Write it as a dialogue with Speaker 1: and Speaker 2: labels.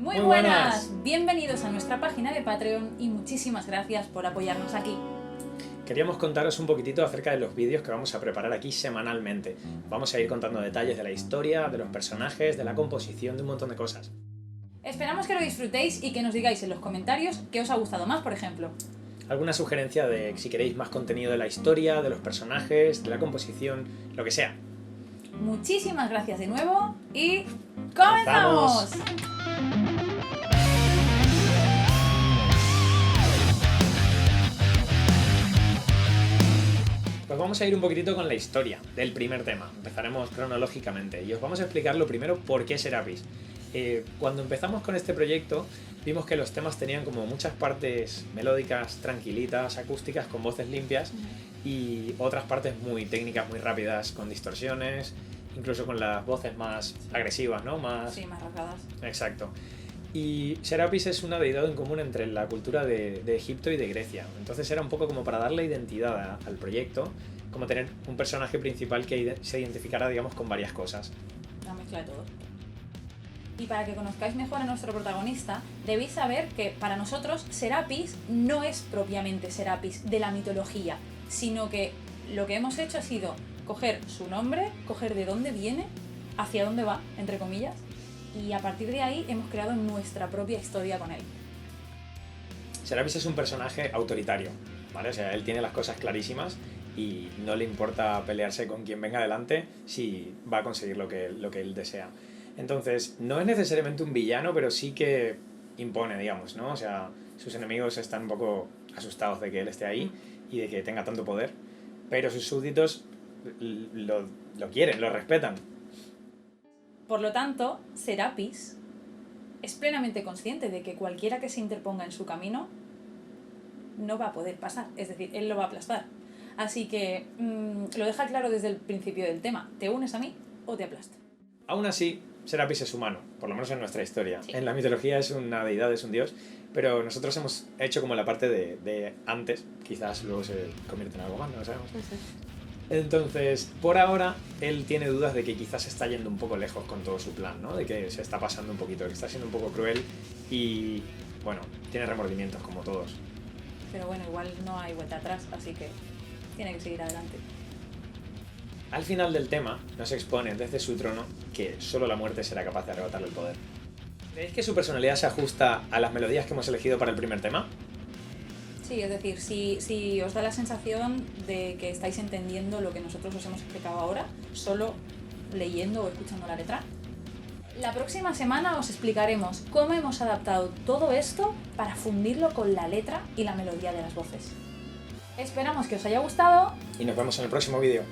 Speaker 1: Muy buenas, bienvenidos a nuestra página de Patreon y muchísimas gracias por apoyarnos aquí.
Speaker 2: Queríamos contaros un poquitito acerca de los vídeos que vamos a preparar aquí semanalmente. Vamos a ir contando detalles de la historia, de los personajes, de la composición, de un montón de cosas.
Speaker 1: Esperamos que lo disfrutéis y que nos digáis en los comentarios qué os ha gustado más, por ejemplo.
Speaker 2: Alguna sugerencia de si queréis más contenido de la historia, de los personajes, de la composición, lo que sea.
Speaker 1: Muchísimas gracias de nuevo y ¡comenzamos!
Speaker 2: Pues vamos a ir un poquitito con la historia del primer tema. Empezaremos cronológicamente y os vamos a explicar lo primero por qué Serapis. Cuando empezamos con este proyecto vimos que los temas tenían como muchas partes melódicas, tranquilitas, acústicas, con voces limpias y otras partes muy técnicas, muy rápidas, con distorsiones, incluso con las voces más agresivas, ¿no?
Speaker 1: Sí, más rasgadas.
Speaker 2: Exacto. Y Serapis es una deidad en común entre la cultura de Egipto y de Grecia. Entonces era un poco como para darle identidad al proyecto, como tener un personaje principal que se identificara, digamos, con varias cosas.
Speaker 1: Una mezcla de todo. Y para que conozcáis mejor a nuestro protagonista, debéis saber que para nosotros Serapis no es propiamente Serapis de la mitología, sino que lo que hemos hecho ha sido coger su nombre, coger de dónde viene, hacia dónde va, entre comillas, y a partir de ahí hemos creado nuestra propia historia con él.
Speaker 2: Serapis es un personaje autoritario, ¿vale? O sea, él tiene las cosas clarísimas y no le importa pelearse con quien venga delante si va a conseguir lo que él desea. Entonces, no es necesariamente un villano, pero sí que impone, digamos, ¿no? O sea, sus enemigos están un poco asustados de que él esté ahí y de que tenga tanto poder, pero sus súbditos lo quieren, lo respetan.
Speaker 1: Por lo tanto, Serapis es plenamente consciente de que cualquiera que se interponga en su camino no va a poder pasar, es decir, él lo va a aplastar. Así que lo deja claro desde el principio del tema: ¿te unes a mí o te aplasto?
Speaker 2: Aún así, Serapis es humano, por lo menos en nuestra historia.
Speaker 1: Sí.
Speaker 2: En la mitología es una deidad, es un dios, pero nosotros hemos hecho como la parte de antes, quizás luego se convierte en algo más, no lo sabemos. Entonces, por ahora, él tiene dudas de que quizás se está yendo un poco lejos con todo su plan, ¿no? De que se está pasando un poquito, que está siendo un poco cruel y, bueno, tiene remordimientos como todos.
Speaker 1: Pero bueno, igual no hay vuelta atrás, así que tiene que seguir adelante.
Speaker 2: Al final del tema, nos expone desde su trono que solo la muerte será capaz de arrebatarle el poder. ¿Creéis que su personalidad se ajusta a las melodías que hemos elegido para el primer tema?
Speaker 1: Sí, es decir, si os da la sensación de que estáis entendiendo lo que nosotros os hemos explicado ahora, solo leyendo o escuchando la letra. La próxima semana os explicaremos cómo hemos adaptado todo esto para fundirlo con la letra y la melodía de las voces. Esperamos que os haya gustado.
Speaker 2: Y nos vemos en el próximo vídeo.